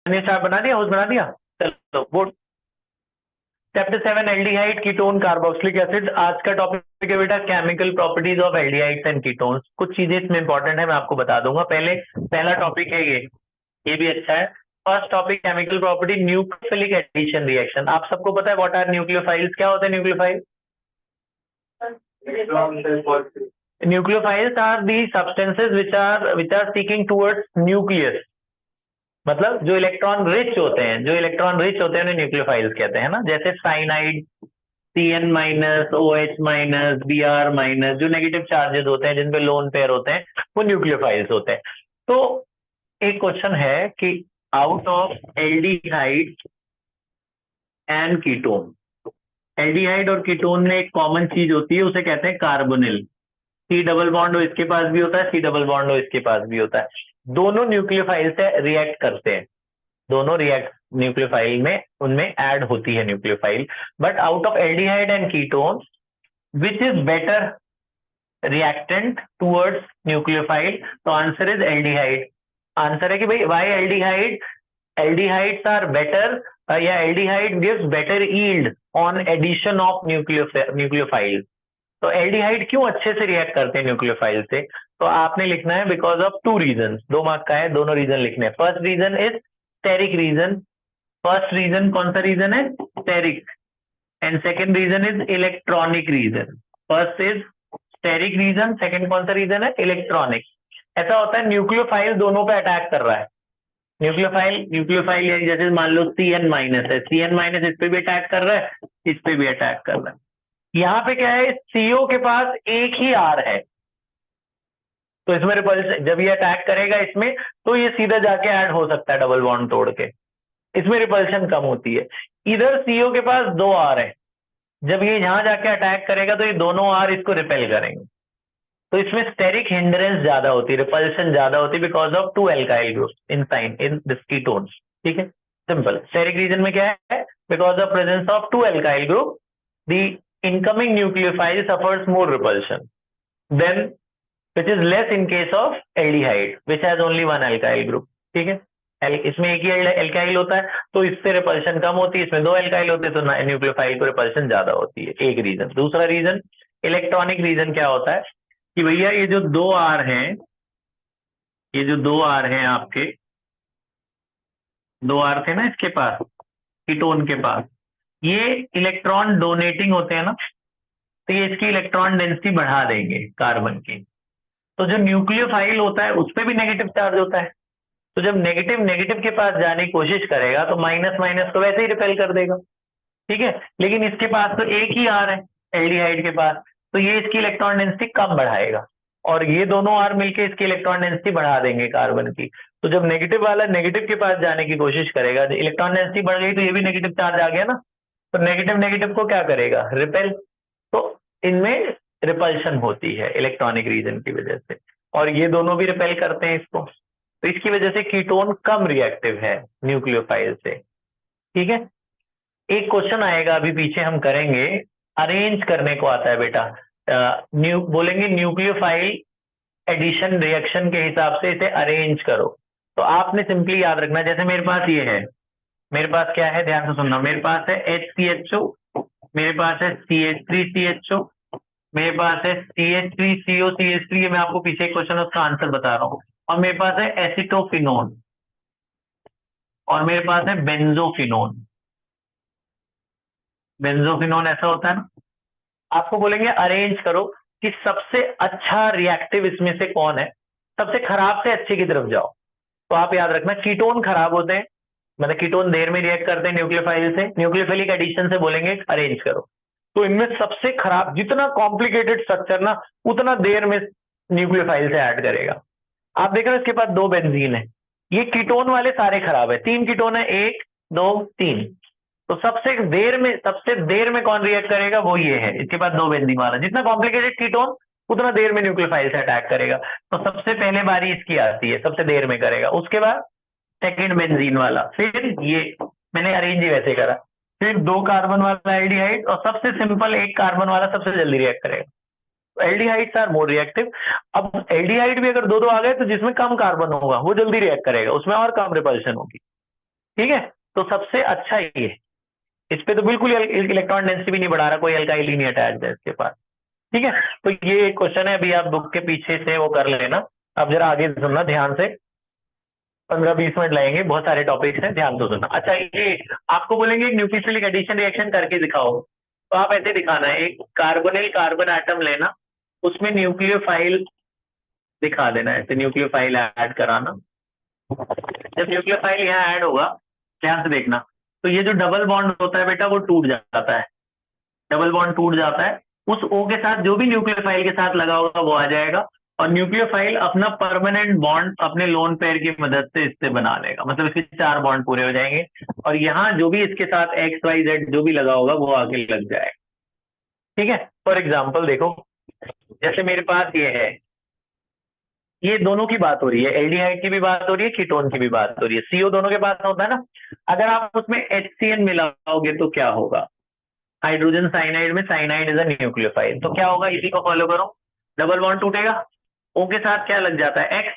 Start बना दिया, house बना दिया। चलो board. Chapter 7 aldehyde ketone carboxylic acid. आज का टॉपिक है बेटा chemical properties of aldehydes and ketones. कुछ चीजें इसमें इंपॉर्टेंट है, मैं आपको बता दूंगा। पहले पहला टॉपिक है ये भी अच्छा है। First topic chemical property nucleophilic addition reaction. आप सबको पता है व्हाट आर न्यूक्लियोफाइल्स, क्या होता है nucleophile? Nucleophiles are the substances which are seeking towards nucleus. मतलब जो इलेक्ट्रॉन रिच होते हैं, उन्हें न्यूक्लियोफाइल्स कहते हैं ना। जैसे cyanide, CN minus, OH minus, Br minus, जो नेगेटिव चार्जेस होते हैं जिनपे लोन पेयर होते हैं, वो न्यूक्लियोफाइल्स होते हैं। तो एक क्वेश्चन है कि out of aldehyde and ketone, aldehyde और कीटोन में एक कॉमन चीज होती है, उसे कहते हैं कार्बोनिल। C डबल बॉन्ड हो इसके पास भी होता है, C डबल बॉन्ड हो इसके पास भी होता है। दोनों न्यूक्लियोफाइल से रिएक्ट करते हैं, दोनों रिएक्ट न्यूक्लियोफाइल में, उनमें ऐड होती है nucleophile. But out of aldehyde and ketone which is better reactant towards nucleophile? तो आंसर इज एल्डिहाइड। आंसर है कि भाई why aldehyde, aldehydes are better, या aldehyde gives better yield on addition of nucleophile. तो aldehyde क्यों अच्छे से react करते हैं न्यूक्लियोफाइल से? तो आपने लिखना है because of two reason. 2 mark का है, दोनों रीजन लिखने हैं। First reason is steric reason. First reason कौन सा रीजन है? Steric. And second reason is electronic reason. First is steric reason, second कौन सा रीजन है? इलेक्ट्रॉनिक। ऐसा होता है न्यूक्लियोफाइल दोनों पे अटैक कर रहा है। न्यूक्लियोफाइल यानी जैसे मान लो CN माइनस है, CN माइनस इस पे भी अटैक कर रहा है, इस पे भी अटैक कर रहा है। यहाँ पे क्या है, CO के पास एक ही R है, तो इसमें रिपल्शन, जब ये अटैक करेगा इसमें, तो ये सीधा जाके ऐड हो सकता है डबल बॉन्ड तोड़ के, इसमें रिपल्शन कम होती है। इधर CO के पास 2 R है, जब ये यहां जाके अटैक करेगा तो ये दोनों R इसको रिपेल करेंगे, तो इसमें स्टेरिक हिंड्रेंस ज्यादा होती है, रिपल्शन ज्यादा होती है, because of 2 alkyl groups in sign in this ketones. ठीक है, सिंपल। स्टेरिक रीजन में क्या है? Because of presence of 2 alkyl group, the incoming nucleophile suffers more repulsion than which is less in case of aldehyde which has only 1 alkyl group। ठीक है, इसमें एक ही alkyl होता है तो इससे रिपल्शन कम होती है, इसमें 2 एल्काइल होते हैं तो न्यूक्लियोफाइल को रिपल्शन ज्यादा होती है। एक रीजन। दूसरा रीजन इलेक्ट्रॉनिक रीजन क्या होता है कि भैया ये जो 2 R हैं, ये जो 2 R हैं आपके, 2 R थे ना इसके पास, कीटोन के पास, ये इलेक्ट्रॉन डोनेटिंग होते हैं ना, तो ये इसकी इलेक्ट्रॉन डेंसिटी बढ़ा देंगे कार्बन की। तो जो न्यूक्लियोफाइल होता है उस पर भी नेगेटिव चार्ज होता है, तो जब नेगेटिव नेगेटिव के पास जाने की कोशिश करेगा तो माइनस माइनस को वैसे ही रिपेल कर देगा। ठीक है, लेकिन इसके पास तो एक ही R है एल्डिहाइड के पास, तो ये इसकी इलेक्ट्रॉन डेंसिटी कम बढ़ाएगा, और ये दोनों R मिलके इसकी इलेक्ट्रॉन डेंसिटी बढ़ा देंगे कार्बन की। तो जब नेगेटिव वाला नेगेटिव के पास जाने की कोशिश करेगा, इलेक्ट्रॉन डेंसिटी बढ़ गई तो ये भी नेगेटिव चार्ज आ गया ना, तो नेगेटिव नेगेटिव को क्या करेगा? रिपेल। तो इनमें रिपल्शन होती है इलेक्ट्रॉनिक रीजन की वजह से, और ये दोनों भी रिपेल करते हैं इसको, तो इसकी वजह से कीटोन कम रिएक्टिव है न्यूक्लियोफाइल से। ठीक है, एक क्वेश्चन आएगा अभी पीछे हम करेंगे, अरेंज करने को आता है बेटा। बोलेंगे न्यूक्लियोफाइल एडिशन रिएक्शन के हिसाब से इसे अरेंज करो। तो आपने सिंपली याद रखना, जैसे मेरे पास ये है, मेरे पास क्या है, ध्यान से सुनना, मेरे पास है HCHO, मेरे पास है CH3CHO, मेरे पास है CH3CO CH3, मैं आपको पीछे क्वेश्चन उसका आंसर बता रहा हूँ, और मेरे पास है एसिटोफिनोन, और मेरे पास है बेंजोफिनोन। बेंजोफिनोन ऐसा होता है ना। आपको बोलेंगे अरेंज करो कि सबसे अच्छा रिएक्टिव इसमें से कौन है, सबसे खराब से अच्छे की तरफ जाओ। तो आप याद रखना कीटोन खराब होते हैं, मतलब कीटोन देर में रिएक्ट करते हैं न्यूक्लियोफाइल से, न्यूक्लियोफिलिक एडिशन से बोलेंगे अरेंज करो। तो इनमें सबसे खराब, जितना कॉम्प्लिकेटेड स्ट्रक्चर ना, उतना देर में न्यूक्लियोफाइल से ऐड करेगा। आप देख रहे हो इसके पास 2 बेंजीन है, ये कीटोन वाले सारे खराब है, 3 कीटोन है, 1 2 3। तो सबसे देर में कौन रिएक्ट करेगा? वो ये है, इसके पास 2 बेंजीन वाला। जितना कॉम्प्लिकेटेड कीटोन उतना देर में न्यूक्लियोफाइल से अटैक करेगा, तो सबसे पहले बारी इसकी आती है, सबसे देर में करेगा। उसके बाद सेकेंड बेंजीन वाला, फिर ये, मैंने अरेंज ही वैसे करा, फिर 2 कार्बन वाला एल्डिहाइड, और सबसे सिंपल 1 कार्बन वाला सबसे जल्दी रिएक्ट करेगा। Aldehydes are more reactive. अब एल्डिहाइड भी अगर 2 2 आ गए तो जिसमें कम कार्बन होगा वो जल्दी रिएक्ट करेगा, उसमें और कम रिपल्शन होगी। ठीक है, तो सबसे अच्छा ये, इस पे तो बिल्कुल इलेक्ट्रॉन डेंसिटी भी नहीं बढ़ा रहा, कोई अल्काइल ही नहीं अटैच है इसके पास। ठीक है, तो ये एक क्वेश्चन है, अभी आप बुक के पीछे से वो कर लेना। अब जरा आगे सुनना ध्यान से, 15-20 मिनट लगेंगे, बहुत सारे टॉपिक्स हैं, ध्यान से सुनना। अच्छा, ये आपको बोलेंगे एक न्यूक्लियोफिलिक एडिशन रिएक्शन करके दिखाओ, तो आप ऐसे दिखाना है, एक कार्बोनिल कार्बन एटम लेना, उसमें न्यूक्लियोफाइल दिखा देना, ऐसे न्यूक्लियोफाइल ऐड कराना। जब न्यूक्लियोफाइल यहाँ ऐड होगा, ध्यान से देखना, तो ये जो डबल बॉन्ड होता है बेटा वो टूट जाता है, डबल बॉन्ड टूट जाता है, उस O के साथ जो भी न्यूक्लियोफाइल के साथ लगा होगा वो आ जाएगा, और न्यूक्लियोफाइल अपना परमानेंट बॉन्ड अपने लोन पेयर की मदद से इससे बना लेगा, मतलब इसके 4 बॉन्ड पूरे हो जाएंगे, और यहाँ जो भी इसके साथ XYZ जो भी लगा होगा वो आगे लग जाएगा। ठीक है, फॉर एग्जाम्पल देखो, जैसे मेरे पास ये है, ये दोनों की बात हो रही है, एल्डिहाइड की भी बात हो रही है, कीटोन की भी बात हो रही है, CO दोनों के पास होता है ना, अगर आप उसमें HCN मिलाओगे तो क्या होगा, हाइड्रोजन साइनाइड में, साइनाइड इज अ न्यूक्लियोफाइल, तो क्या होगा, इसी को फॉलो करो, डबल बॉन्ड टूटेगा, O के साथ क्या लग जाता है, X,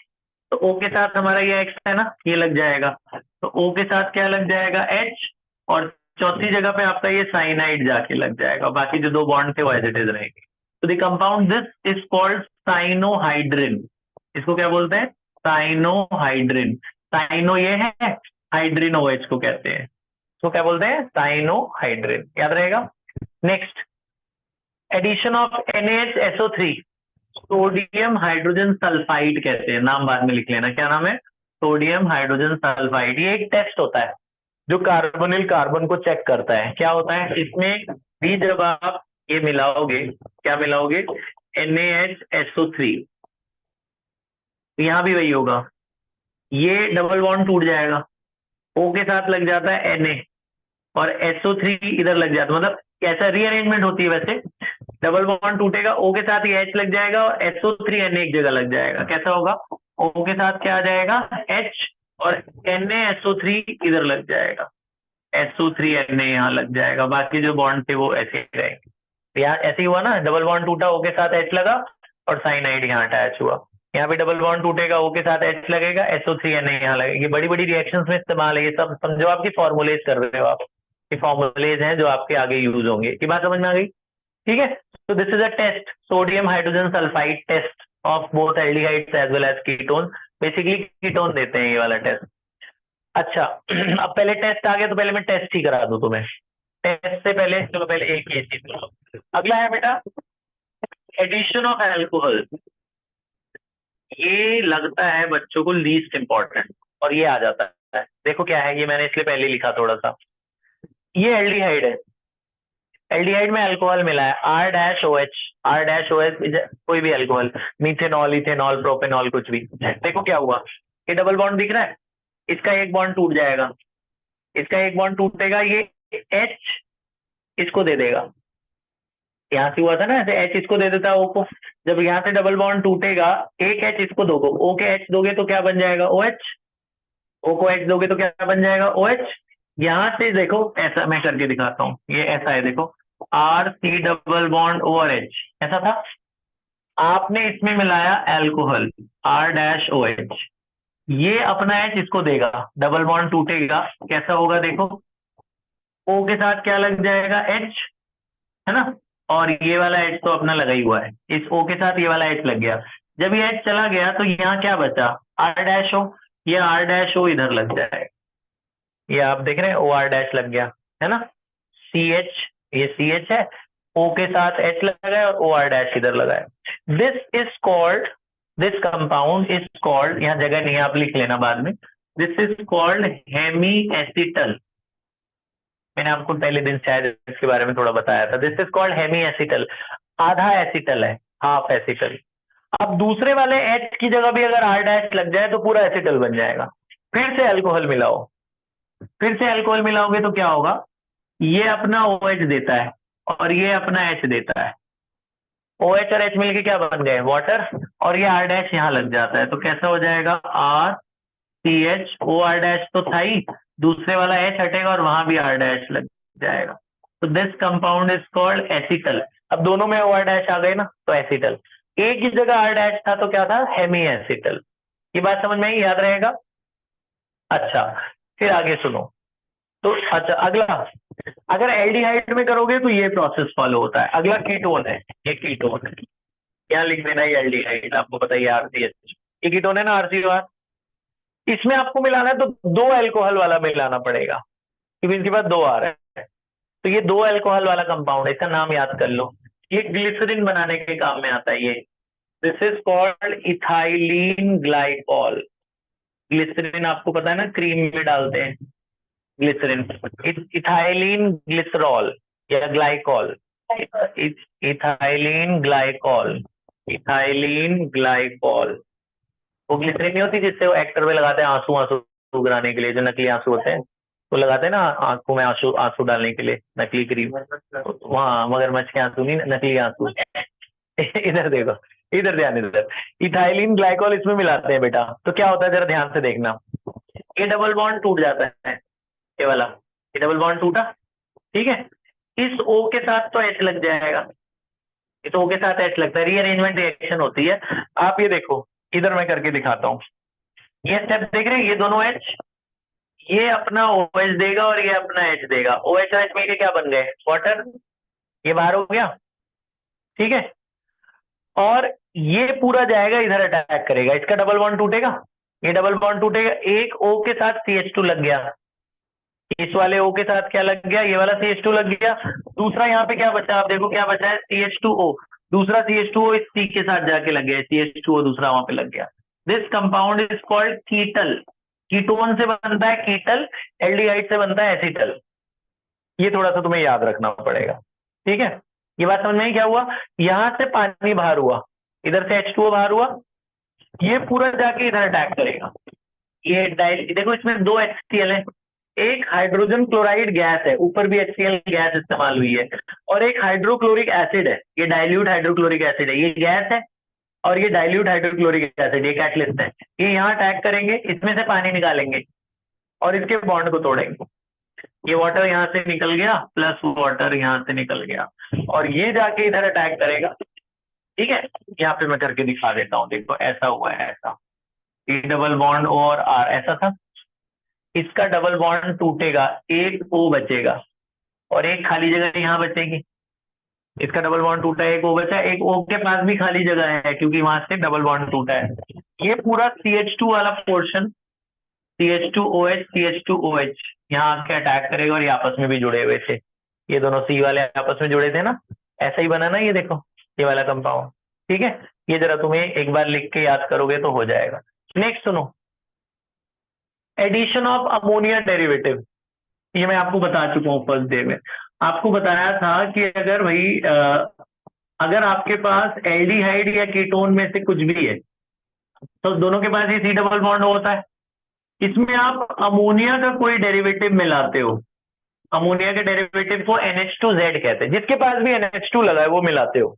तो O के साथ हमारा ये X है ना, ये लग जाएगा, तो O के साथ क्या लग जाएगा, H, और चौथी जगह पे आपका ये साइनाइड जाके लग जाएगा, बाकी जो 2 बॉन्ड थे वो एज इट इज रहेंगे। तो the compound this is called cyanohydrin, इसको क्या बोलते हैं, साइनोहाइड्रिन, साइनो ये है, हाइड्रिन OH को कहते हैं, इसको क्या बोलते हैं, साइनोहाइड्रिन, याद रहेगा। Next, addition of NaHSO3, sodium hydrogen sulphide कहते हैं, नाम बाद में लिख लेना, क्या नाम है, सोडियम हाइड्रोजन सल्फाइड। ये एक टेस्ट होता है जो कार्बोनिल कार्बन को चेक करता है, क्या होता है इसमें भी, जब आप ये मिलाओगे, क्या मिलाओगे, NaHSO3, यहां भी वही होगा, ये डबल बॉन्ड टूट जाएगा, O के साथ लग जाता है Na, और SO3 इधर लग जाता है, मतलब कैसा रीअरेंजमेंट होती है वैसे, डबल बॉन्ड टूटेगा, O के साथ ये H लग जाएगा, और SO3 Na एक जगह लग जाएगा, कैसा होगा, O के साथ क्या आ जाएगा, H, और NaSO3 इधर लग जाएगा, SO3 Na यहाँ लग जाएगा, बाकी जो बॉन्ड थे वो ऐसे ही रहेंगे। यहाँ ऐसे ही हुआ ना, डबल बॉन्ड टूटा, O के साथ H लगा, और साइनाइड यहाँ अटैच हुआ, यहाँ पे डबल बॉन्ड टूटेगा, O के साथ H लगेगा, SO3 Na यहाँ लगेगी, बड़ी बड़ी रिएक्शंस में इस्तेमाल है ये सब, समझो आपकी फॉर्मुलेज कर रहे हो आप, ये फॉर्मुलेज हैं जो आपके आगे यूज होंगे, ये बात समझ में आ गई। ठीक है, तो this is a test, sodium hydrogen sulphide test of both aldehydes as well as ketone, basically ketone देते हैं ये वाला टेस्ट। अच्छा, अब पहले टेस्ट आ गया, तो पहले मैं टेस्ट ही करा दूं तुम्हें, टेस्ट से पहले चलो पहले एक ये चीज लो। अगला है बेटा एडिशन ऑफ एल्कोहल, ये लगता है बच्चों को लीस्ट इंपॉर्टेंट, और ये आ जाता है, देखो क्या है ये, मैंने इसलिए पहले लिखा थोड़ा सा, ये एल्डिहाइड है, एल्डिहाइड में अल्कोहल मिला है, R-OH, R-OH कोई भी अल्कोहल, मीथेनॉल, इथेनॉल, प्रोपेनॉल, कुछ भी, देखो क्या हुआ, ये डबल बॉन्ड दिख रहा है, इसका एक बॉन्ड टूट जाएगा, इसका एक बॉन्ड टूटेगा, ये H इसको दे देगा, यहाँ से हुआ था ना ऐसे, H इसको दे देता है O को, जब यहाँ से डबल बॉन्ड टूटेगा, एक H इसको दोगे, O के H दोगे तो क्या बन जाएगा, OH, O को H दोगे तो क्या बन जाएगा, OH, यहाँ से देखो ऐसा मैं करके दिखाता हूँ, ये ऐसा है देखो, R-C double bond over H, ऐसा था, आपने इसमें मिलाया एल्कोहल R-OH, ये अपना H इसको देगा, डबल बॉन्ड टूटेगा, कैसा होगा देखो, O के साथ क्या लग जाएगा, H, है ना, और ये वाला H तो अपना लगा ही हुआ है, इस O के साथ ये वाला H लग गया, जब ये H चला गया तो यहाँ क्या बचा, R-O, ये R-O इधर लग जाएगा, ये आप देख रहे हैं OR- लग गया, है ना, CH, ये CH है, O के साथ H लगा है, और OR- इधर लगा है, this is called, this compound is called, यहाँ जगह नहीं है आप लिख लेना बाद में, this is called hemiacetal, मैंने आपको पहले दिन शायद इसके बारे में थोड़ा बताया था, this is called hemiacetal, आधा एसिटल है, हाफ एसिटल। अब दूसरे वाले H की जगह भी अगर R- लग जाए तो पूरा एसिटल बन जाएगा, फिर से अल्कोहल मिलाओ, फिर से अल्कोहल मिलाओगे तो क्या होगा, ये अपना OH देता है, और ये अपना H देता है, OH और H मिलके क्या बन गए, वाटर, और ये R- यहाँ लग जाता है, तो कैसा हो जाएगा, RCH, OR- तो था ही, दूसरे वाला H हटेगा और वहां भी R- लग जाएगा, तो this compound is called acetal, अब दोनों में OR- आ गए ना, तो एसिटल, एक ही जगह R- था तो क्या था, हेमी एसिटल, ये बात समझ में आई, याद रहेगा। अच्छा, फिर आगे सुनो। तो अच्छा अगला, अगर एल्डिहाइड में करोगे तो ये प्रोसेस फॉलो होता है। अगला कीटोन है, ये कीटोन है, क्या लिख देना, ये एल्डिहाइड आपको पता है, आरसीएच, ये कीटोन है ना, आरसीओआर। इसमें आपको मिलाना है तो दो अल्कोहल वाला मिलाना पड़ेगा, क्योंकि इनके पास दो आर है। तो ये दो अल्कोहल वाला कंपाउंड है, इसका नाम याद कर लो। ये ग्लिसरीन बनाने के काम में आता है ये। This is called ethylene glycol. Glycerine आपको पता है ना, क्रीम में डालते हैं ग्लिसरीन। इथाइलीन ग्लिसरॉल या glycol, ethylene glycol, ethylene glycol. वो ग्लिसरीन नहीं होती जिससे वो एक्टर में लगाते हैं आंसू, आंसू गिराने के लिए, जो नकली आंसू होते हैं, वो लगाते हैं ना आंखों में आंसू, आंसू डालने के लिए, नकली क्रीम। वहाँ मगरमच्छ के आंसू नहीं, नकली आंसू। इधर देखो, इधर ध्यान, इधर इथाइलिन ग्लाइकॉल इसमें मिलाते हैं बेटा। तो क्या होता है जरा ध्यान से देखना, ये डबल बॉन्ड टूट जाता है, ये वाला, ये डबल बॉन्ड टूटा, ठीक है। इस O के साथ तो H लग जाएगा, ये तो O के साथ H लगता है, रीअरेंजमेंट रिएक्शन होती है। आप ये देखो, इधर मैं करके दिखाता हूँ, ये स्टेप देख रहे हैं, ये दोनों H, ये अपना OH देगा और ये अपना H देगा, OH और H मिलके क्या बन गए, वाटर, ये बाहर हो गया, ठीक है। और ये पूरा जाएगा इधर, अटैक करेगा, इसका डबल बॉन्ड टूटेगा, ये डबल बॉन्ड टूटेगा, एक O के साथ CH2 लग गया, इस वाले O के साथ क्या लग गया, ये वाला CH2 लग गया। दूसरा यहाँ पे क्या बचा, आप देखो क्या बचा है, CH2O, दूसरा CH2O इस C के साथ जाके लग गया, CH2O दूसरा वहां पे लग गया। This compound is called कीटल। Ketone से बनता है कीटल, एल्डिहाइड से बनता है एसिटल। ये थोड़ा सा तुम्हें याद रखना पड़ेगा, ठीक है। ये बात समझ में आई, क्या हुआ, यहां से पानी बाहर हुआ, इधर से H2O बाहर हुआ, ये पूरा जाके इधर अटैक करेगा। ये देखो इसमें दो HCl है, एक हाइड्रोजन क्लोराइड गैस है, ऊपर भी HCl गैस इस्तेमाल हुई है, और एक हाइड्रोक्लोरिक एसिड है, ये डाइल्यूट हाइड्रोक्लोरिक एसिड है, ये गैस है, और ये डाइल्यूट हाइड्रोक्लोरिक एसिड, ये कैटलिस्ट है। ये यहाँ अटैक करेंगे, इसमें से पानी निकालेंगे और इसके बॉन्ड को तोड़ेंगे। ये वाटर यहाँ से निकल गया, प्लस वाटर यहाँ से निकल गया, और ये जाके इधर अटैक करेगा, ठीक है। यहाँ पे मैं करके दिखा देता हूँ, देखो ऐसा हुआ है, ऐसा ई डबल बॉन्ड O और R ऐसा था, इसका डबल बॉन्ड टूटेगा, एक O बचेगा और एक खाली जगह यहाँ बचेगी। इसका डबल बॉन्ड टूटा, एक O बचा, एक O के पास भी खाली जगह है क्योंकि वहां से डबल बॉन्ड टूटा है। ये पूरा CH2 वाला पोर्शन, CH2OH CH2OH यहाँ आके अटैक करेगा, और ये आपस में भी जुड़े हुए थे, ये दोनों C वाले आपस में जुड़े थे ना, ऐसा ही बना ना, ये देखो ये वाला कंपाउंड, ठीक है। ये जरा तुम्हें एक बार लिख के याद करोगे तो हो जाएगा। नेक्स्ट सुनो, एडिशन ऑफ अमोनिया डेरिवेटिव। ये मैं आपको बता चुका हूँ फर्स्ट डे में, आपको बताया था कि अगर भाई अगर आपके पास एल्डिहाइड या कीटोन में से कुछ भी है तो दोनों के पास ये C डबल बॉन्ड होता है। इसमें आप अमोनिया का कोई डेरिवेटिव मिलाते हो, अमोनिया के डेरिवेटिव को NH2Z कहते हैं, जिसके पास भी NH2 लगा है वो मिलाते हो।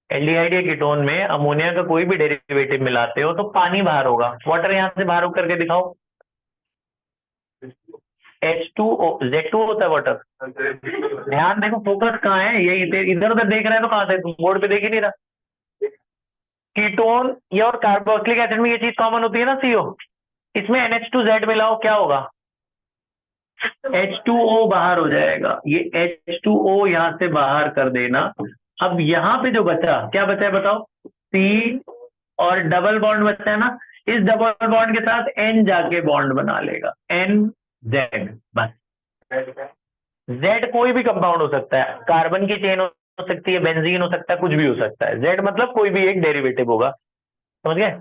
एल्डिहाइड या कीटोन में अमोनिया का कोई भी डेरिवेटिव मिलाते हो तो पानी बाहर होगा, वाटर यहां से बाहर करके दिखाओ, H2O, Z2 होता है वाटर। ध्यान देखो, फोकस कहाँ है, ये इधर उधर देख रहा है तो कहां से, बोर्ड पे देख ही नहीं रहा। कीटोन या और कार्बोक्सिलिक एसिड में ये चीज कॉमन होती है ना, CO, इसमें NH2Z मिलाओ, क्या होगा, H2O बाहर हो जाएगा, ये H2O यहां से बाहर कर देना। अब यहां पे जो बचा, क्या बचा है बताओ, C और डबल बॉन्ड बचा है ना, इस डबल बॉन्ड के साथ N जाके बॉन्ड बना लेगा, NZ, बस। Z कोई भी कंपाउंड हो सकता है, कार्बन की चेन हो सकती है, बेंजीन हो सकता है, कुछ भी हो सकता है, Z मतलब कोई भी एक डेरिवेटिव होगा, समझ गए।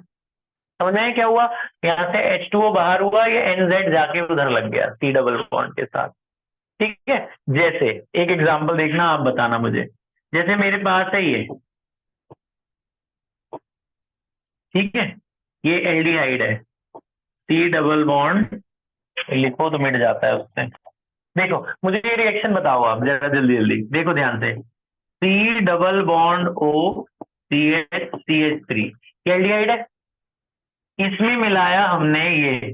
समझ में आया क्या हुआ, यहाँ से H2O बाहर हुआ, ये NZ जाके उधर लग गया C डबल बॉन्ड के साथ, ठीक है। जैसे एक एग्जांपल देखना, आप बताना मुझे, जैसे मेरे पास है ये, ठीक है, ये एल्डिहाइड है, C डबल बॉन्ड लिखो तो मिट जाता है उससे। देखो मुझे ये रिएक्शन बताओ आप जरा जल्दी जल्दी, देखो ध्यान से, C double bond O CH3 ये एल्डिहाइड है, इसमें मिलाया हमने ये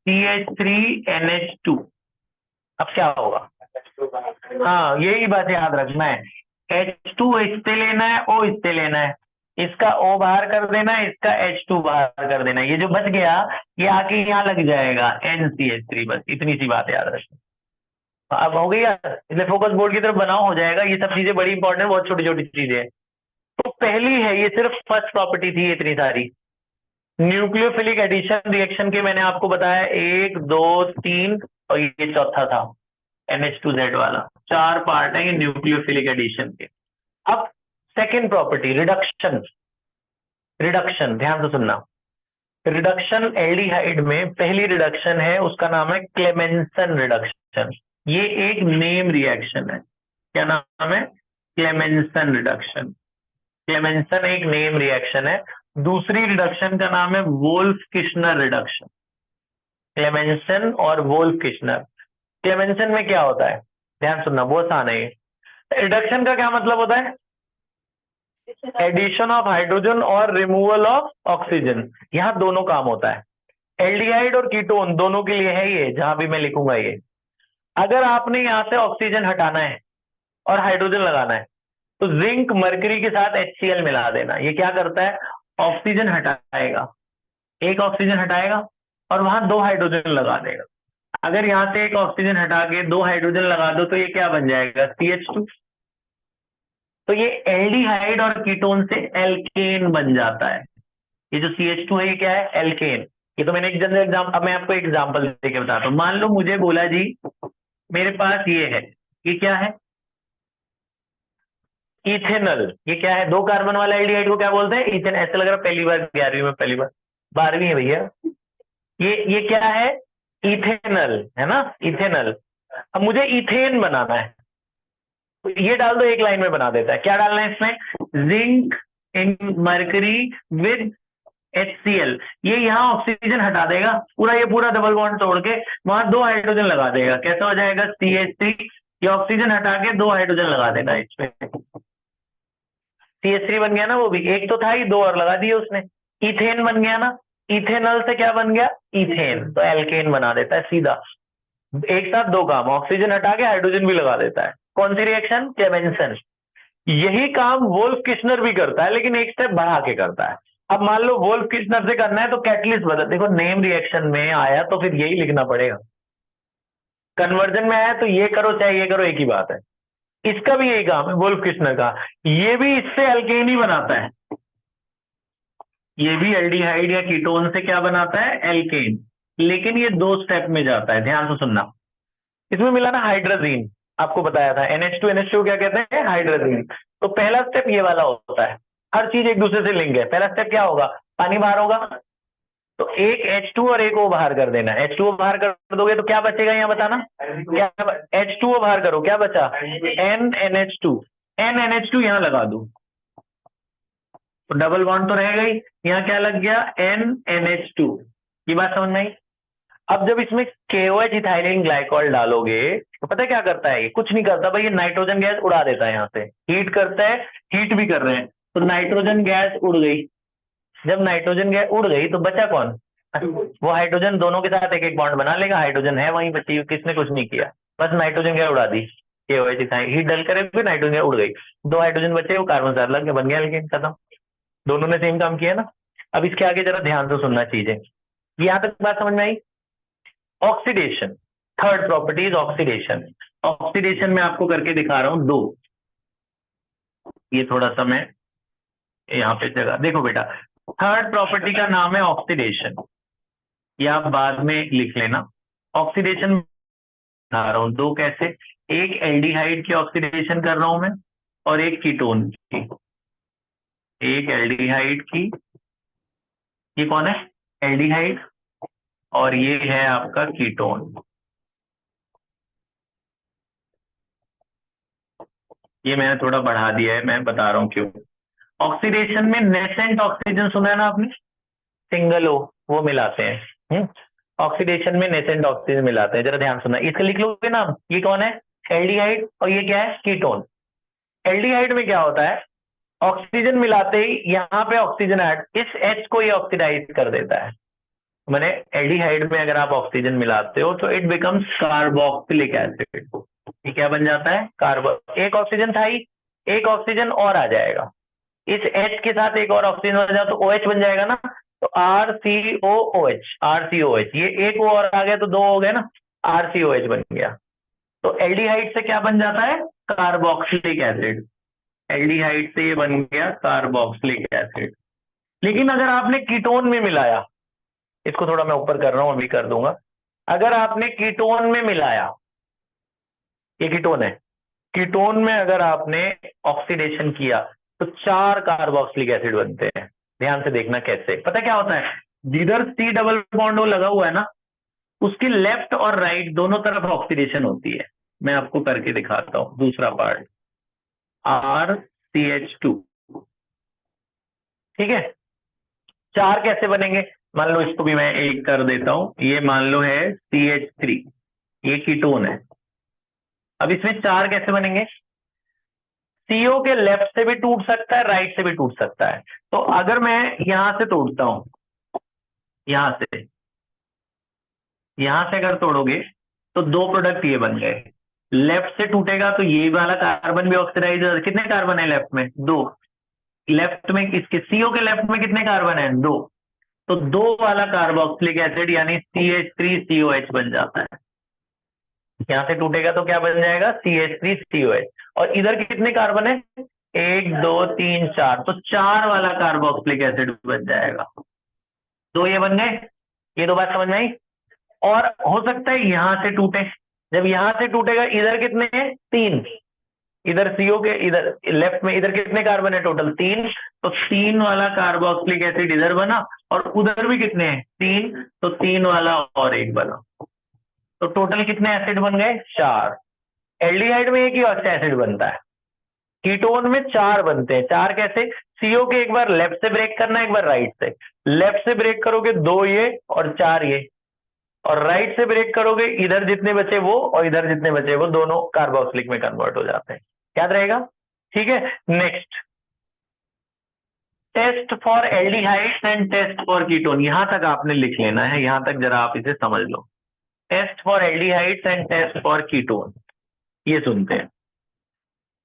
CH3NH2, अब क्या होगा, हाँ यही बात याद रखना है, H2 इस पे लेना है, O इस पे लेना है, इसका O बाहर कर देना, इसका H2 बाहर कर देना, ये जो बच गया ये आके यहाँ लग जाएगा NCH3, बस इतनी सी बात याद रखना। अब हो गई यार, इसलिए फोकस बोर्ड की तरफ बनाओ, हो जाएगा। ये सब चीजें बड़ी इंपॉर्टेंट, बहुत छोटी छोटी चीजें हैं। तो पहली है, ये सिर्फ फर्स्ट प्रॉपर्टी थी इतनी सारी। न्यूक्लियोफिलिक एडिशन रिएक्शन के मैंने आपको बताया 1 2 3 और ये चौथा था NH2Z वाला। 4 पार्ट है ये न्यूक्लियोफिलिक एडिशन के। अब सेकेंड प्रॉपर्टी रिडक्शन। रिडक्शन ध्यान से सुनना। रिडक्शन एल्डिहाइड में पहली रिडक्शन है, उसका नाम है क्लेमेंसन रिडक्शन। ये एक नेम रिएक्शन है। क्या नाम है? Clemmensen reduction. क्लेमेंसन एक नेम रिएक्शन है। दूसरी रिडक्शन का नाम है वोल्फ किश्नर रिडक्शन। क्लेमेंसन और वोल्फ किश्नर। क्लेमेंसन में क्या होता है, ध्यान सुनना, बहुत आसान है ये। रिडक्शन का क्या मतलब होता है? एडिशन ऑफ हाइड्रोजन और रिमूवल ऑफ ऑक्सीजन। यहां दोनों काम होता है, एल्डिहाइड और कीटोन दोनों के लिए है ये, जहां भी मैं लिखूंगा ये। अगर आपने यहां से ऑक्सीजन हटाना है और हाइड्रोजन लगाना है, तो जिंक मरकरी के साथ HCl मिला देना। ये क्या करता है? ऑक्सीजन हटाएगा, एक ऑक्सीजन हटाएगा और वहां 2 हाइड्रोजन लगा देगा। अगर यहां से एक ऑक्सीजन हटा के 2 हाइड्रोजन लगा दो तो ये क्या बन जाएगा? CH2। तो ये एल्डिहाइड और कीटोन से एल्केन बन जाता है। ये जो CH2 है ये क्या है? एल्केन। ये तो मैंने एक जनरल एग्जाम, अब मैं आपको एग्जांपल देके बताता हूँ। मान लो मुझे बोला जी मेरे पास ये है, ये क्या है? इथेनल। ये क्या है? 2 कार्बन वाला एल्डिहाइड को क्या बोलते हैं? इथेन। ऐसा लग रहा है पहली बार 11वीं में, पहली बार 12वीं है भैया। ये क्या है? इथेनल है ना, इथेनल। अब मुझे इथेन बनाना है, तो ये डाल दो, एक लाइन में बना देता है। क्या डालना है इसमें? Zinc in mercury with HCl। ये यहाँ ऑक्सीजन हटा देगा पूरा, ये पूरा डबल बॉन्ड तोड़ के वहां 2 हाइड्रोजन लगा देगा। कैसा हो जाएगा? CH3। ये ऑक्सीजन हटा के 2 हाइड्रोजन लगा देना इसमें, CH3 बन गया ना। वो भी एक तो था ही, 2 और लगा दिए उसने। इथेन बन गया ना। इथेनल से क्या बन गया? इथेन। तो एल्केन बना देता है सीधा। एक साथ 2 काम, ऑक्सीजन हटा के हाइड्रोजन भी लगा देता है। कौन सी रिएक्शन? क्लेमेंसन। यही काम वोल्फ किश्नर भी करता है, लेकिन एक स्टेप बढ़ा के करता है। अब मान लो वोल्फ किश्नर से करना है तो कैटलिस्ट बदल, देखो नेम रिएक्शन में आया तो फिर यही लिखना पड़ेगा। कन्वर्जन में आया तो ये करो चाहे ये करो, एक ही बात है। इसका भी यही काम है वोल्फ किश्नर का। ये भी इससे एल्केन ही बनाता है। ये भी एल्डिहाइड या कीटोन से क्या बनाता है? एल्केन। लेकिन ये 2 स्टेप में जाता है, ध्यान से सुनना। इसमें मिला ना हाइड्रोजीन, आपको बताया था NH2 क्या कहते हैं? हाइड्रोजीन। तो पहला स्टेप ये वाला होता है, हर चीज एक दूसरे से लिंक है। पहला स्टेप क्या होगा? पानी बाहर होगा, तो एक H2 और एक O बाहर कर देना। H2O बाहर कर दोगे तो क्या बचेगा, यहाँ बताना। क्या? H2O बाहर करो, क्या बचा? NNH2। NNH2 यहाँ लगा दो, तो डबल बॉन्ड तो रहेगा ही। यहाँ क्या लग गया? NNH2। ये बात समझ में आई? अब जब इसमें KOH इथाइलिन ग्लाइकॉल डालोगे तो पता है क्या करता है? ये कुछ नहीं करता भाई, ये नाइट्रोजन गैस उड़ा देता है। यहाँ से हीट करता है, हीट भी कर रहे हैं, तो नाइट्रोजन गैस उड़ गई। जब नाइट्रोजन गैस उड़ गई तो बचा कौन? वो हाइड्रोजन दोनों के साथ एक एक बॉन्ड बना लेगा, हाइड्रोजन है वहीं बची, किसने कुछ नहीं किया, बस नाइट्रोजन गैस उड़ा दी। KOH इथाइल हीट डल करे फिर नाइट्रोजन गैस उड़ गई, 2 हाइड्रोजन बचे, वो कार्बन से अलग बन गया, लेकिन खत्म। दोनों ने सेम काम किया ना। अब इसके आगे जरा ध्यान से सुनना चीजें। यहां तक बात समझ में आई? Oxidation, third property is oxidation. Oxidation में आपको करके दिखा रहा हूं 2। ये थोड़ा सा मैं यहाँ पे जगह देखो बेटा, थर्ड प्रॉपर्टी का नाम है ऑक्सीडेशन। ये आप बाद में लिख लेना। ऑक्सीडेशन बता रहा हूं 2 कैसे, एक एल्डिहाइड की ऑक्सीडेशन कर रहा हूं मैं और एक कीटोन की। एक एल्डिहाइड की, ये कौन है? एल्डिहाइड। और ये है आपका कीटोन। ये मैंने थोड़ा बढ़ा दिया है, मैं बता रहा हूं क्यों। ऑक्सीडेशन में नेसेंट ऑक्सीजन सुना है ना आपने? सिंगल O वो मिलाते हैं। ऑक्सीडेशन में नेसेंट ऑक्सीजन मिलाते हैं, जरा ध्यान सुनना। इसका लिख लोगे नाम, ये कौन है? एल्डिहाइड। और ये क्या है? कीटोन। एल्डिहाइड में क्या होता है? ऑक्सीजन मिलाते ही यहाँ पे ऑक्सीजन ऐड, इस H को ये ऑक्सीडाइज कर देता है। मैंने एल्डिहाइड में अगर आप ऑक्सीजन मिलाते हो तो इट बिकम्स कार्बोक्सिलिक एसिड। ये क्या बन जाता है? कार्बो। एक ऑक्सीजन था ही, एक ऑक्सीजन और आ जाएगा, इस H के साथ एक और ऑक्सीजन हो जाए तो OH बन जाएगा ना, तो RCOOH, RCOH, ये एक O और आ गया तो दो हो गए ना, RCOH बन गया। तो एल्डिहाइड से क्या बन जाता है, कार्बोक्सिलिक एसिड। एल्डिहाइड से ये बन गया कार्बोक्सिलिक एसिड। लेकिन अगर आपने कीटोन में मिलाया, इसको थोड़ा मैं ऊपर कर रहा हूं, अभी कर दूंगा। अगर आपने कीटोन में मिलाया, ये कीटोन है, कीटोन में अगर आपने ऑक्सीडेशन किया तो 4 कार्बोक्सिलिक एसिड बनते हैं। ध्यान से देखना कैसे, पता क्या होता है, जिधर C डबल बॉन्ड लगा हुआ है ना, उसके लेफ्ट और राइट दोनों तरफ ऑक्सीडेशन होती है। मैं आपको करके दिखाता हूं दूसरा पार्ट, RCH2, ठीक है। 4 कैसे बनेंगे, मान लो इसको भी मैं एक कर देता हूं, ये मान लो है CH3, ये कीटोन है। अब इसमें 4 कैसे बनेंगे, CO के लेफ्ट से भी टूट सकता है, राइट से भी टूट सकता है। तो अगर मैं यहां से तोड़ता हूं, यहां से अगर तोड़ोगे तो दो प्रोडक्ट ये बन गए। लेफ्ट से टूटेगा तो ये वाला कार्बन भी ऑक्सीडाइज, कितने कार्बन है लेफ्ट में, 2। लेफ्ट में इसके CO के लेफ्ट में कितने कार्बन है, 2। तो 2 वाला कार्बोक्सिलिक एसिड यानी CH3COH बन जाता है। यहां से टूटेगा तो क्या बन जाएगा, CH3COH। और इधर कितने कार्बन है, 1 2 3 4, तो 4 वाला कार्बोक्सिलिक एसिड बन जाएगा। दो ये बन गए, ये दो बात समझ में आई। और हो सकता है यहां से टूटे, जब यहां से टूटेगा इधर कितने हैं, 3। इधर CO के इधर लेफ्ट में इधर कितने कार्बन है, टोटल 3। तो 3 वाला कार्बोक्सिलिक एसिड इधर बना, और उधर भी कितने हैं, 3, तो 3 वाला और एक बना। तो टोटल कितने एसिड बन गए, 4। एल्डिहाइड में एक ही एसिड बनता है, कीटोन में 4 बनते हैं। 4 कैसे, CO के एक बार लेफ्ट से ब्रेक करना, एक बार राइट से। लेफ्ट से ब्रेक करोगे 2 ये और 4 ये, और राइट से ब्रेक करोगे इधर जितने बचे वो और इधर जितने बचे वो, दोनों कार्बोक्सिलिक में कन्वर्ट हो जाते हैं। याद रहेगा, ठीक है। Next, test for aldehydes and test for ketone, यहां तक आपने लिख लेना है, यहां तक जरा आप इसे समझ लो। Test for aldehydes and test for ketone, ये सुनते हैं।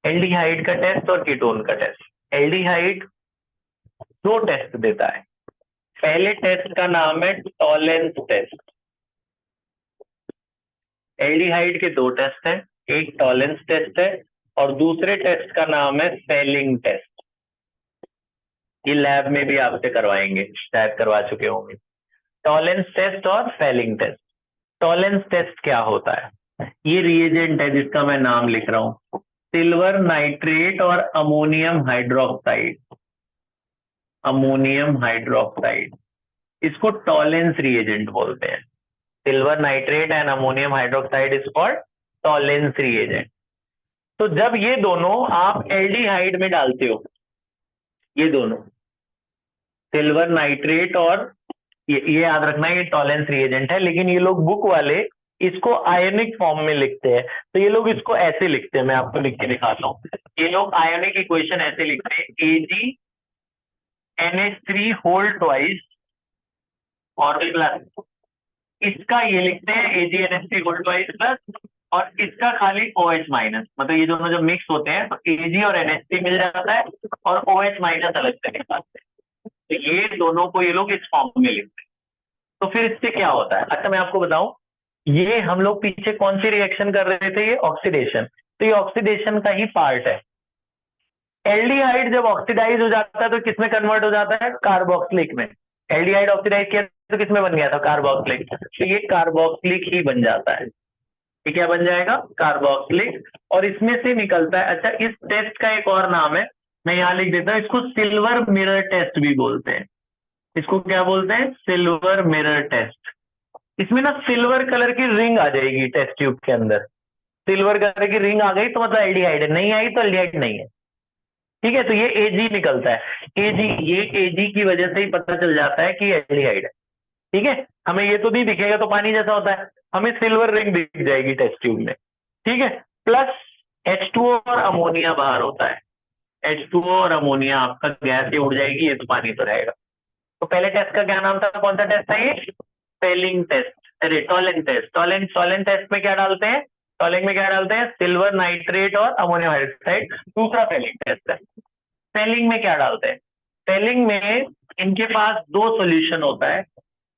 एल्डिहाइड का टेस्ट और कीटोन का टेस्ट। एल्डिहाइड 2 टेस्ट देता है। पहले टेस्ट का नाम है टॉलेंस टेस्ट। एल्डिहाइड के 2 टेस्ट हैं, एक टॉलेंस टेस्ट है और दूसरे टेस्ट का नाम है फेलिंग टेस्ट। ये लैब में भी आपसे करवाएंगे, शायद करवा चुके होंगे, टॉलेंस टेस्ट और फेलिंग टेस्ट। टॉलेंस टेस्ट क्या होता है, ये रिएजेंट है जिसका मैं नाम लिख रहा हूं, सिल्वर नाइट्रेट और अमोनियम हाइड्रोक्साइड। अमोनियम हाइड्रोक्साइड, इसको टॉलेंस रिएजेंट बोलते हैं। Silver nitrate and ammonium hydroxide is called Tollens reagent. तो जब ये दोनों आप एल्डिहाइड में डालते हो, ये दोनों सिल्वर नाइट्रेट और ये याद रखना ये टॉलेंस रिएजेंट है, लेकिन ये लोग बुक वाले इसको आयनिक फॉर्म में लिखते हैं। तो ये लोग इसको ऐसे लिखते हैं, मैं आपको लिख के दिखाता हूँ। ये लोग आयनिक इक्वेशन ऐसे लिखते हैं, AgNH3 होल ट्वाइस और प्लस, इसका ये लिखते हैं AgNH3 होल ट्वाइस प्लस, और इसका खाली OH माइनस। मतलब ये दोनों जब मिक्स होते हैं तो Ag और NH3 मिल जाता है और OH माइनस अलग से निकालते हैं। तो ये दोनों को ये लोग इस फॉर्म में लिखते हैं। तो फिर इससे क्या होता है, अच्छा मैं आपको बताऊं, ये हम लोग पीछे कौन सी रिएक्शन कर रहे थे, ये ऑक्सीडेशन। तो ये ऑक्सीडेशन का ही पार्ट है। एल्डिहाइड जब ऑक्सीडाइज हो जाता है तो किसमें कन्वर्ट हो जाता है, कार्बोक्सिलिक में। एल्डिहाइड ऑक्सीडाइज किया तो किसमें बन गया था, कार्बोक्सिलिक। तो ये कार्बोक्सिलिक ही बन जाता है। ये क्या बन जाएगा, कार्बोक्सिलिक, और इसमें से निकलता है। अच्छा, इस टेस्ट का एक और नाम है, मैं यहां लिख देता हूं, इसको सिल्वर मिरर टेस्ट भी बोलते हैं। इसको क्या बोलते हैं, सिल्वर मिरर टेस्ट। इसमें ना सिल्वर कलर की रिंग आ जाएगी टेस्ट ट्यूब के अंदर। सिल्वर कलर की रिंग आ गई तो मतलब एल्डिहाइड है, नहीं आई तो एल्डिहाइड नहीं है, ठीक है। तो ये Ag निकलता है, Ag, ये Ag की वजह से ही पता चल जाता है कि एल्डिहाइड है, ठीक है। हमें ये तो नहीं दिखेगा, तो पानी जैसा होता है, हमें सिल्वर रिंग दिख जाएगी टेस्ट ट्यूब में, ठीक है। प्लस H2O और अमोनिया बाहर होता है। H2O और अमोनिया आपका गैस ये उड़ जाएगी, ये तो पानी तो रहेगा। तो पहले टेस्ट का क्या नाम था, कौन सा टेस्ट था ये, फेलिंग टेस्ट, अरे टॉलेंट टेस्ट। टॉलेंट टेस्ट में क्या डालते हैं, टॉलेंट में क्या डालते हैं, सिल्वर नाइट्रेट और अमोनियम हाइड्रोक्साइड। दूसरा फेलिंग टेस्ट है, फेलिंग में क्या डालते हैं? फेलिंग में इनके पास दो सॉल्यूशन होता है,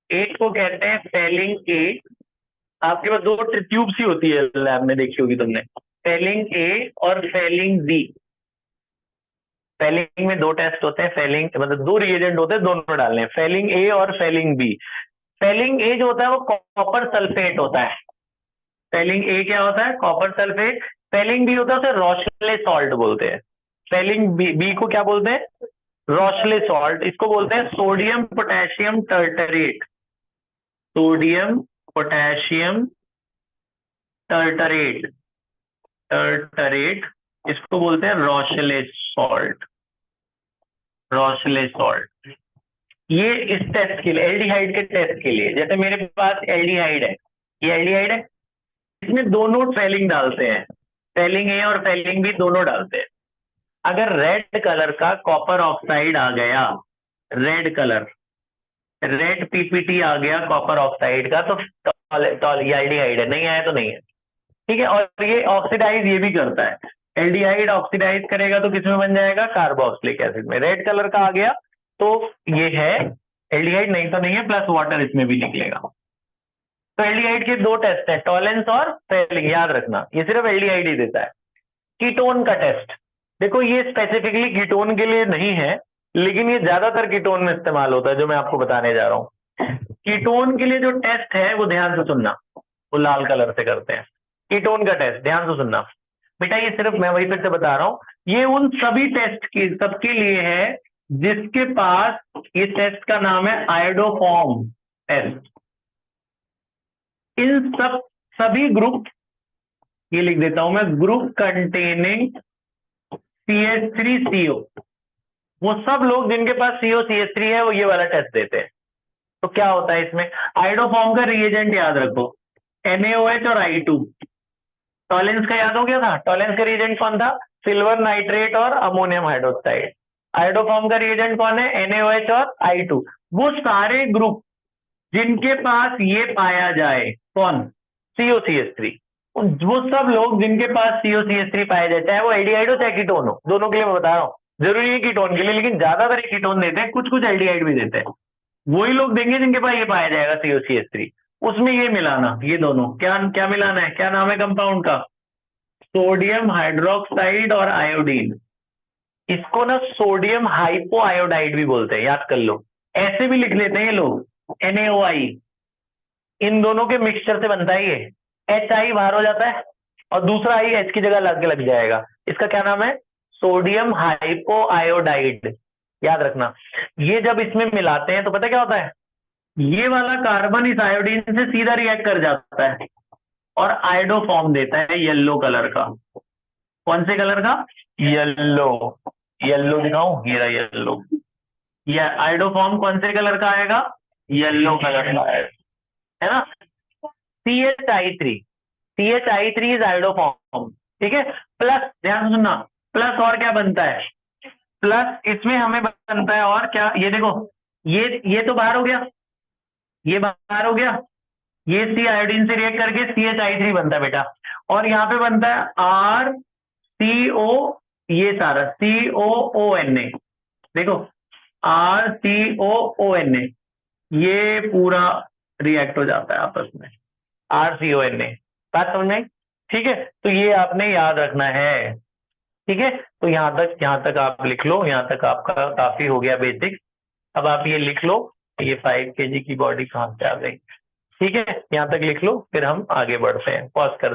एक को कहते हैं फेलिंग ए। आपके पास दो ट्यूब सी होती है, लैब में देखी होगी तुमने, फेलिंग ए और फेलिंग बी। फेलिंग में दो टेस्ट होते हैं, फेलिंग मतलब दो रिएजेंट होते हैं, दोनों डालने हैं, फेलिंग ए और फेलिंग बी। फेलिंग ए जो होता है वो कॉपर सल्फेट होता है। फेलिंग ए क्या होता है? Copper sulphate. फेलिंग बी होता है उसे रोशले सॉल्ट बोलते हैं। फेलिंग बी को क्या बोलते हैं? रोशले सॉल्ट। इसको बोलते हैं सोडियम पोटेशियम टर्टरेट। सोडियम पोटेशियम टर्टरेट, टर्टरेट इसको बोलते हैं रोशले सॉल्ट। रोशले सॉल्ट ये इस टेस्ट के लिए, एल्डिहाइड के टेस्ट के लिए, जैसे मेरे पास एल्डिहाइड है, ये एल्डिहाइड है, इसमें दोनों फेलिंग डालते हैं, फेलिंग ए और फेलिंग बी दोनों डालते हैं। अगर रेड कलर का कॉपर ऑक्साइड आ गया, रेड कलर, रेड पीपीटी आ गया कॉपर ऑक्साइड का, तो ये एल्डिहाइड है, नहीं आया तो नहीं है। ठीक है, और ये ऑक्सीडाइज ये भी करता है, एल्डिहाइड ऑक्सीडाइज करेगा तो किसमें बन जाएगा? कार्बोक्सिलिक एसिड में। रेड कलर का आ गया तो ये है एल्डिहाइड, नहीं तो नहीं है, प्लस वाटर इसमें भी निकलेगा। तो एल्डिहाइड के दो टेस्ट है, टॉलेंस और फेलिंग, याद रखना, ये सिर्फ एल्डिहाइड ही देता है। कीटोन का टेस्ट, देखो ये स्पेसिफिकली कीटोन के लिए नहीं है, लेकिन ये ज्यादातर कीटोन में इस्तेमाल होता है, जो मैं आपको बताने जा रहा हूँ। कीटोन के लिए जो टेस्ट है वो ध्यान से सुनना, वो लाल कलर से करते हैं। कीटोन का टेस्ट ध्यान से सुनना बेटा, ये सिर्फ मैं वही फिर से बता रहा हूँ, ये उन सभी टेस्ट की सबके लिए है जिसके पास, ये टेस्ट का नाम है आयोडोफॉर्म टेस्ट। इन सब सभी ग्रुप, ये लिख देता हूं मैं, ग्रुप कंटेनिंग CH3CO, वो सब लोग जिनके पास CO CH3 है वो ये वाला टेस्ट देते हैं। तो क्या होता है इसमें? आयोडोफॉर्म का रिएजेंट याद रखो, NaOH और I2। टॉलेंस का याद हो गया था, टॉलेंस का रिएजेंट कौन था? सिल्वर नाइट्रेट और अमोनियम हाइड्रोक्साइड। आयोडोफॉर्म का रिएजेंट कौन है? NaOH और I2। वो सारे ग्रुप जिनके पास ये पाया जाए, कौन? COCH3। वो सब लोग जिनके पास COCH3 पाया जाए, चाहे वो एल्डिहाइड हो चाहे कीटोन हो, दोनों के लिए मैं बता रहा हूँ, जरूरी है कीटोन के लिए, लेकिन ज्यादातर कीटोन देते हैं, कुछ कुछ एल्डिहाइड भी देते हैं। वही लोग देंगे जिनके पास ये पाया जाएगा COCH3, उसमें ये मिलाना, ये दोनों क्या क्या मिलाना है, क्या नाम है कंपाउंड का? सोडियम हाइड्रोक्साइड और आयोडीन। इसको ना सोडियम हाइपो आयोडाइड भी बोलते हैं, याद कर लो, ऐसे भी लिख लेते हैं ये लोग, NaOI। इन दोनों के मिक्सचर से बनता है ये, HI बाहर हो जाता है और दूसरा आई H की जगह लग जाएगा, इसका क्या नाम है? Sodium hypo iodide. याद रखना, ये जब इसमें मिलाते हैं तो पता क्या होता है, ये वाला कार्बन इस आयोडीन से सीधा रिएक्ट कर जाता है और आयोडो फॉर्म देता है येलो कलर का। कौन से कलर का? येलो। येलो दिखाऊं, ये रहा येलो। ये आयोडो फॉर्म कौन से कलर का आएगा? येलो कलर का आएगा, है ना? CHI3, CHI3 is iodo form, ठीक है। प्लस ध्यान से सुनना, प्लस और क्या बनता है? प्लस इसमें हमें बनता है और क्या, ये देखो, ये तो बाहर हो गया, ये बाहर हो गया, ये C आयोडीन से रिएक्ट करके CHI3 बनता है बेटा, और यहाँ पे बनता है RCO, ये सारा COONA, देखो RCOONA, ये पूरा रिएक्ट हो जाता है आपस में, RCONA। बात समझ में आई? ठीक है, तो ये आपने याद रखना है, ठीक है। तो यहाँ तक आप लिख लो, यहाँ तक आपका काफी हो गया बेसिक। अब आप ये लिख लो, ये 5 kg की बॉडी कहाँ से आ गई, ठीक है, यहाँ तक लिख लो, फिर हम आगे बढ़ते हैं, पॉज कर दे।